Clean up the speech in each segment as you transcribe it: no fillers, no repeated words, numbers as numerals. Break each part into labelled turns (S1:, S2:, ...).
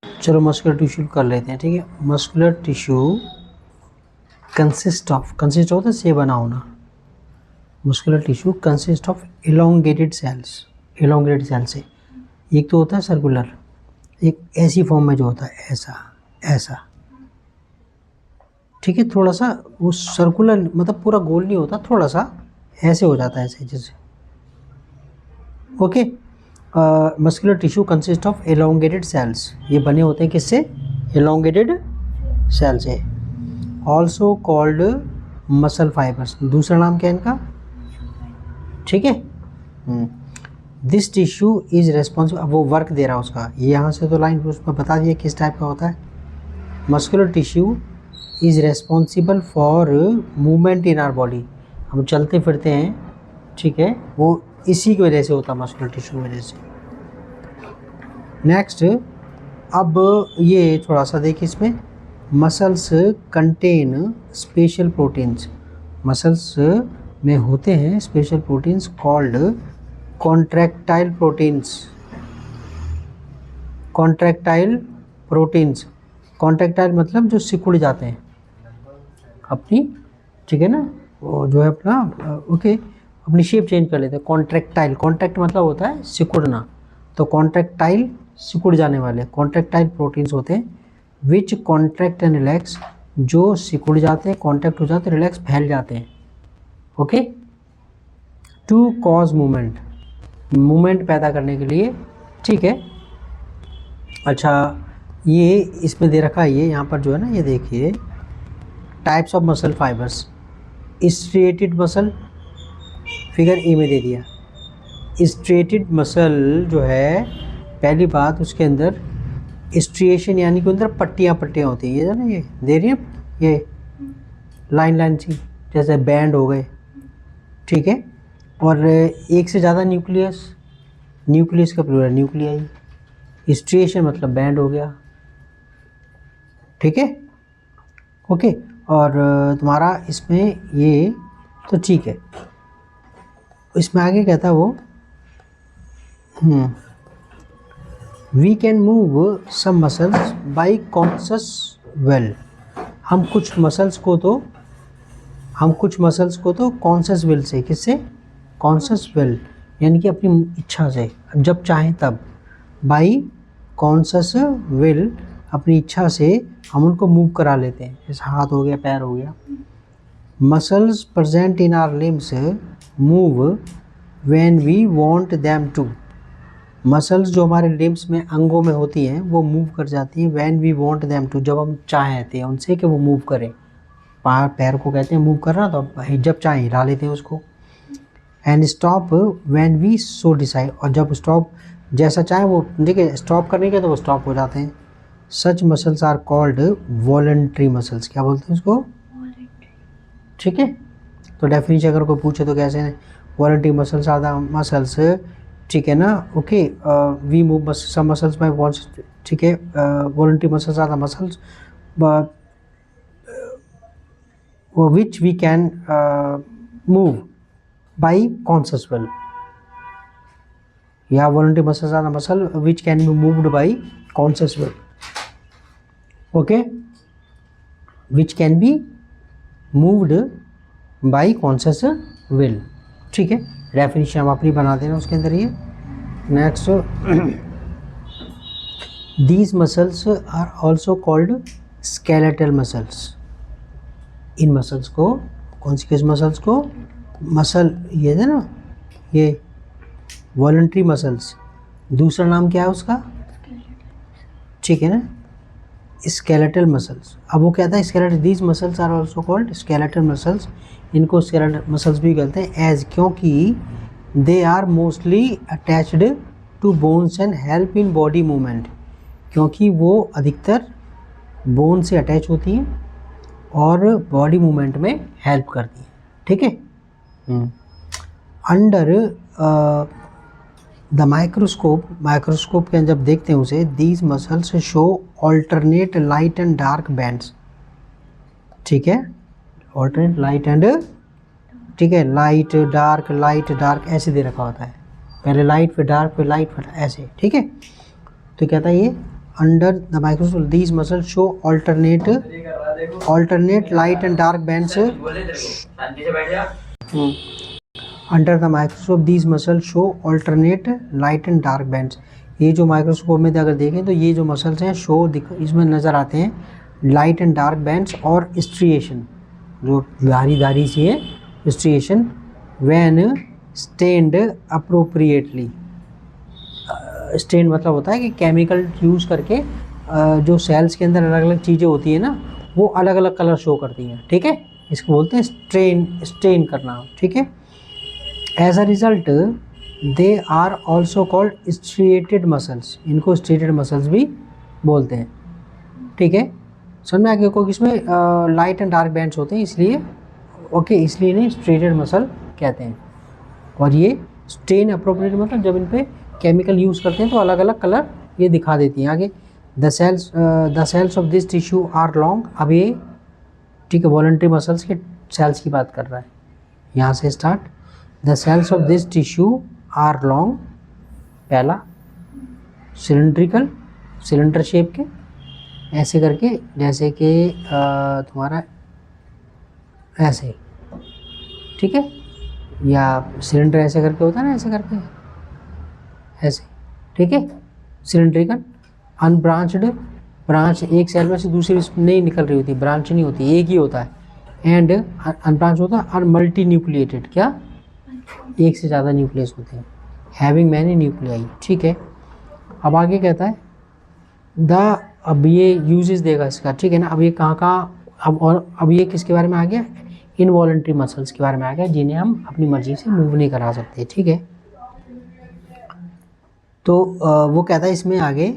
S1: चलो muscular tissue कर लेते हैं, ठीक है। मस्कुलर टिश्यू कंसिस्ट होता है से बना होना। Muscular tissue consist of elongated cells से। एक तो होता है सर्कुलर, एक ऐसी फॉर्म में जो होता है ऐसा, ठीक है। थोड़ा सा वो सर्कुलर मतलब पूरा गोल नहीं होता, थोड़ा सा ऐसे हो जाता है, ऐसे जैसे। Okay. Muscular tissue consist of elongated cells, ये बने होते हैं किससे? एलोंगेटेड सेल से। ऑल्सो कॉल्ड मसल फाइबर्स, दूसरा नाम क्या है इनका? ठीक है। दिस टिश्यू इज रेस्पॉन्सिबल, अब वो वर्क दे रहा है उसका, ये यहाँ से तो लाइन उसमें बता दिया किस टाइप का होता है। Muscular tissue is responsible for movement in our body, हम चलते फिरते हैं, ठीक है, वो इसी की वजह से होता है, मस्कुलर टिश्यू की वजह से। नेक्स्ट, अब ये थोड़ा सा देखिए इसमें, muscles contain special proteins, muscles में होते हैं special proteins called contractile proteins. Contractile मतलब जो सिकुड़ जाते हैं अपनी, ठीक है ना, वो जो है अपना ओके अपनी शेप चेंज कर लेते हैं। कॉन्ट्रैक्टाइल, कॉन्ट्रैक्ट मतलब होता है सिकुड़ना, तो कॉन्ट्रैक्टाइल सिकुड़ जाने वाले कॉन्ट्रैक्टाइल प्रोटीन्स होते हैं। विच कॉन्ट्रैक्ट एंड रिलैक्स, जो सिकुड़ जाते हैं, कॉन्ट्रैक्ट हो जाते हैं, रिलैक्स फैल जाते हैं। ओके। टू कॉज मूवमेंट पैदा करने के लिए, ठीक है। अच्छा, ये इसमें दे रखा है, ये यहाँ पर जो है ना, ये देखिए types of muscle fibres. Striated muscle figure A में दे दिया। स्ट्रेटेड मसल जो है, पहली बात उसके अंदर स्ट्रिएशन यानी कि अंदर पट्टियाँ होती हैं, ये जो ना ये दे रही है, ये लाइन सी जैसे बैंड हो गए, ठीक है। और एक से ज़्यादा न्यूक्लियस का प्लूरल न्यूक्लियाई। स्ट्रिएशन मतलब बैंड हो गया, ठीक है। ओके। और तुम्हारा इसमें ये तो ठीक है, इसमें आगे कहता है वो we can move some muscles by conscious will, हम कुछ मसल्स को तो कॉन्शस विल से, किससे? कॉन्शस विल यानी कि अपनी इच्छा से, जब चाहें तब। बाई कॉन्शस विल, अपनी इच्छा से हम उनको मूव करा लेते हैं, जैसे हाथ हो गया, पैर हो गया। Muscles present in our limbs move when we want them to, muscles जो हमारे लिम्स में, अंगों में होती हैं, वो मूव कर जाती हैं when we want them to, जब हम चाहते हैं उनसे कि वो मूव करें। पैर को कहते हैं मूव करना, तो जब चाहें हिला लेते हैं उसको। And stop when we so decide, और जब स्टॉप जैसा चाहे वो, देखिए स्टॉप करने के तो वो स्टॉप हो जाते हैं। Such muscles are called voluntary muscles, क्या बोलते हैं उसको? ठीक है। तो डेफिनेशन अगर कोई पूछे तो कैसे हैं? Voluntary muscles are the muscles, ठीक है ना। Okay. We move some muscles by wants, ठीक है। Voluntary muscles are the muscles which we can move by conscious will, या voluntary muscles are the muscle which can be moved by conscious will, okay, which can be moved by conscious will, ठीक है। Definition हम अपनी बना देना उसके अंदर ये। Next, these muscles are also called skeletal muscles, in muscles को, कौन सी किस मसल्स को? मसल ये है ना, ये वॉलंटरी मसल्स, दूसरा नाम क्या है उसका? ठीक है ना, स्केलेटल मसल्स। अब वो कहता है skeletal, these muscles are also called skeletal muscles, इनको स्केलेटल मसल्स भी कहते हैं। एज, क्योंकि they are mostly attached to bones and help in body movement, क्योंकि वो अधिकतर बोन से अटैच होती हैं और बॉडी मूवमेंट में हेल्प करती है, ठीक है। अंडर द माइक्रोस्कोप के जब देखते हैं उसे, these muscles show alternate light and dark bands, ठीक है। ऑल्टरनेट लाइट एंड, ठीक है, लाइट डार्क ऐसे दे रखा होता है, पहले लाइट फिर डार्क फिर लाइट फिर ऐसे, ठीक है। तो कहता है ये under the microscope these muscles show alternate light and dark bands. Under the microscope these muscles show alternate light and dark bands. ये जो माइक्रोस्कोप में अगर देखें तो ये जो मसल्स हैं इसमें नज़र आते हैं लाइट एंड डार्क बैंड्स और स्ट्रिएशन, जो धारी धारी सी है striation. When stained appropriately. Stain मतलब होता है कि केमिकल यूज़ करके जो सेल्स के अंदर अलग अलग चीज़ें होती हैं ना, वो अलग अलग कलर शो करती हैं. ठीक है, इसको बोलते हैं स्टेन करना. ठीक है. As a result they are also called striated muscles. इनको स्ट्रिएटेड मसल्स भी बोलते हैं. ठीक है, समझ में आ गया को किसमें लाइट एंड डार्क बैंड्स होते हैं, इसलिए इसलिए इन्हें स्ट्रिएटेड मसल कहते हैं. और ये स्टेन अप्रोप्रिएट मतलब जब इन पे केमिकल यूज़ करते हैं तो अलग अलग कलर ये दिखा देती हैं. आगे the cells of this tissue are long. अब ये ठीक है वॉलंटरी मसल्स के सेल्स की बात कर रहा है. यहाँ से start. The cells of this tissue are long. पहला सिलेंड्रिकल, सिलेंडर शेप के ऐसे करके, जैसे कि तुम्हारा ऐसे. ठीक है, या सिलेंडर ऐसे करके होता है ना, ऐसे करके ऐसे. ठीक है, सिलेंड्रिकल. अनब्रांच्ड, ब्रांच एक सेल में से दूसरी नहीं निकल रही होती, ब्रांच नहीं होती, एक ही होता है. एंड अनब्रांच होता है. और मल्टी न्यूक्लिएटेड, क्या एक से ज़्यादा न्यूक्लियस होते हैं. Having many nuclei. ठीक है, अब आगे कहता है अब ये यूजेस देगा इसका. ठीक है ना. अब ये कहाँ अब ये किसके बारे में आ गया, इनवॉलंटरी मसल्स के बारे में आ गया, जिन्हें हम अपनी मर्जी से मूव नहीं करा सकते. ठीक है, तो वो कहता है इसमें आगे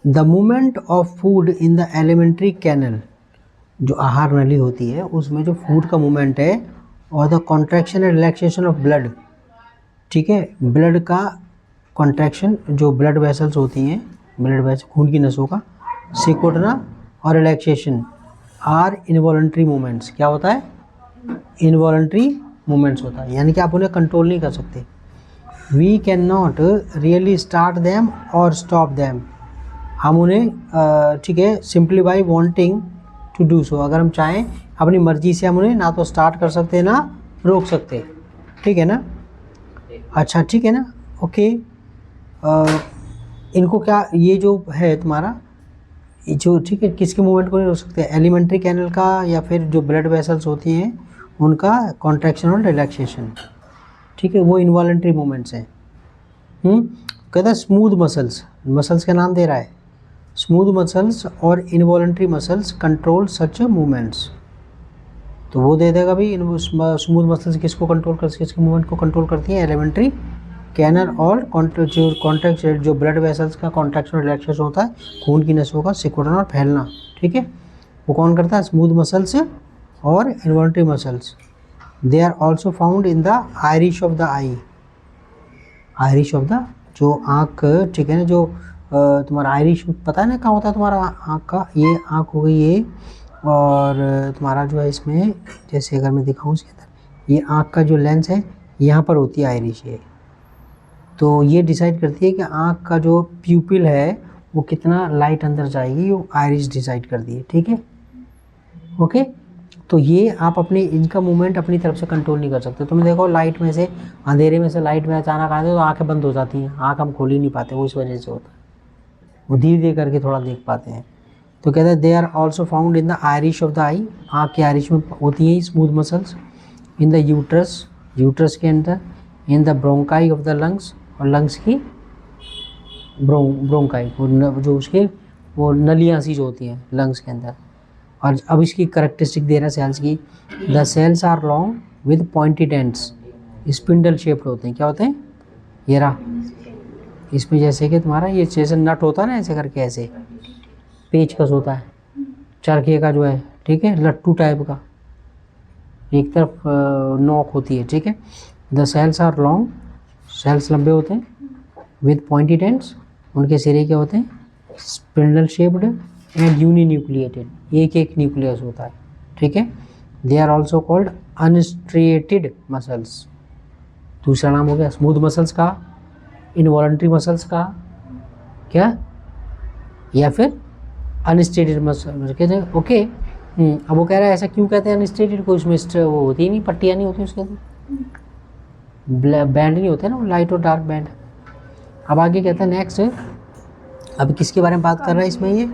S1: the movement of food in the alimentary canal. जो आहार नली होती है उसमें जो फूड का मूवमेंट है, और the contraction and relaxation of blood. ठीक है, ब्लड का कॉन्ट्रैक्शन, जो ब्लड वेसल्स होती हैं, ब्लड वेसल खून की नसों का सिकुड़ना और रिलैक्सेशन आर इनवॉलंटरी मूवमेंट्स. क्या होता है, इनवॉलंटरी मूवमेंट्स होता है, यानी कि आप उन्हें कंट्रोल नहीं कर सकते. We can not really start them और स्टॉप दैम. हम उन्हें ठीक है simply by wanting to do so, अगर हम चाहें अपनी मर्जी से हम उन्हें ना तो स्टार्ट कर सकते ना रोक सकते. ठीक है ना. अच्छा ठीक है ना. ओके, इनको क्या, ये जो है तुम्हारा जो ठीक है किसके मूवमेंट को नहीं रोक सकते, एलिमेंट्री कैनल का, या फिर जो ब्लड वेसल्स होती हैं उनका कॉन्ट्रैक्शन और रिलैक्सेशन. ठीक है, वो इनवॉलंटरी मूवमेंट्स हैं. कहता है स्मूथ मसल्स, मसल्स का नाम दे रहा है. स्मूथ मसल्स और इनवॉलंटरी मसल्स कंट्रोल सच मूवमेंट्स. तो वो दे देगा भाई स्मूथ मसल्स किसको कंट्रोल कर, किसके मूवमेंट को कंट्रोल करती है, एलिमेंट्री कैनल और जो कॉन्ट्रैक्ट जो ब्लड वेसल्स का कॉन्ट्रैक्शन और रिलैक्सेशन होता है, खून की नसों का सिकुड़ना और फैलना. ठीक है, वो कौन करता है, स्मूथ मसल्स और involuntary muscles. They are also found in the iris of the eye. Iris of the जो आँख. ठीक है ना, जो तुम्हारा आयरिश पता है ना कहाँ होता है तुम्हारा आँख का, ये आँख हो गई ये, और तुम्हारा जो है इसमें जैसे अगर मैं दिखाऊँ इसके अंदर, ये आँख का जो लेंस है यहाँ पर होती है आयरिश. ये तो ये डिसाइड करती है कि आँख का जो प्यूपिल है वो कितना लाइट अंदर जाएगी, वो आयरिश डिसाइड करती है. ठीक है, ओके. तो ये आप अपने इनका मूवमेंट अपनी तरफ से कंट्रोल नहीं कर सकते. तुम देखो लाइट में से, अंधेरे में से लाइट में अचानक आते हो तो आंखें बंद हो जाती हैं, आँख हम खोल ही नहीं पाते, वो इस वजह से होता है. वो धीरे धीरे करके थोड़ा देख पाते हैं. तो कहते हैं they are also found in the iris of the eye. आँख के आयरिश में होती हैं smooth muscles. In the uterus, uterus के अंदर. In the bronchi of the lungs, और लंग्स की ब्रोंकाई, जो उसके वो नलियाँ सी जो होती हैं लंग्स के अंदर. और अब इसकी करेक्टरिस्टिक दे रहा है सेल्स की. The cells are long with pointed ends. Spindle shaped होते हैं. क्या होते हैं, ये रहा, इसमें जैसे कि तुम्हारा ये जैसे नट होता है ना, ऐसे करके ऐसे पेचकस होता है चरखे का जो है. ठीक है, लट्टू टाइप का, एक तरफ नोक होती है. ठीक है, the cells are long, cells लंबे होते हैं. विद पॉइंटेड एंड्स, उनके सिरे क्या होते हैं, spindle shaped and uninucleated, एक एक न्यूक्लियस होता है. ठीक है, they are also called unstriated muscles. दूसरा नाम हो गया स्मूथ मसल्स का, इनवॉलंटरी मसल्स का, क्या, या फिर अनस्टेटेड मसल कहते हैं। ओके, अब वो कह रहा है ऐसा क्यों कहते हैं अनस्टेटेड को, उसमें वो होती ही नहीं, पट्टियाँ नहीं होती उसके अंदर, बैंड नहीं होते ना, लाइट और डार्क बैंड। अब आगे कहता है नेक्स्ट, अब किसके बारे में बात कर रहा है इसमें ये,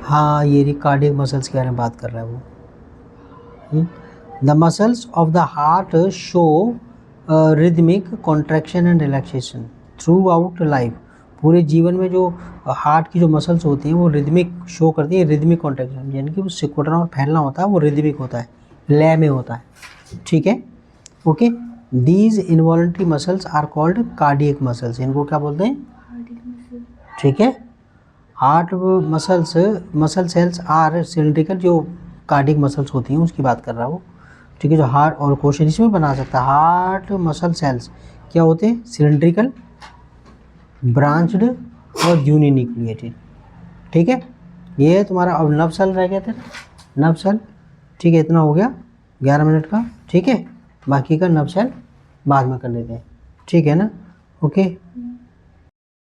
S1: हाँ ये कार्डियक मसल्स के बारे में बात कर रहा है वो। The muscles of the heart show rhythmic contraction and relaxation through out life. पूरे जीवन में जो हार्ट की जो मसल्स होती हैं वो रिदमिक शो करती है, रिदमिक कॉन्ट्रैक्शन, यानी कि वो सिकुड़ना और फैलना होता है वो रिदमिक होता है, लय में होता है, ठीक है। Okay, these involuntary muscles are called cardiac muscles, इनको क्या बोलते हैं, ठीक है। Heart muscle cells are cylindrical, जो कार्डियक मसल्स होती हैं उसकी बात कर रहा हूँ, ठीक है। जो हार्ट, और क्वेश्चन इसमें बना सकता है, हार्ट मसल सेल्स क्या होते हैं, सिलिंड्रिकल, ब्रांच्ड और यूनिन्यूक्लिएटेड, ठीक है। ये है तुम्हारा। अब नर्व सेल रह गया था, नर्व सेल, ठीक है। इतना हो गया 11 मिनट का, ठीक है। बाकी का नर्व सेल बाद में कर लेते हैं, ठीक है ना। ओके।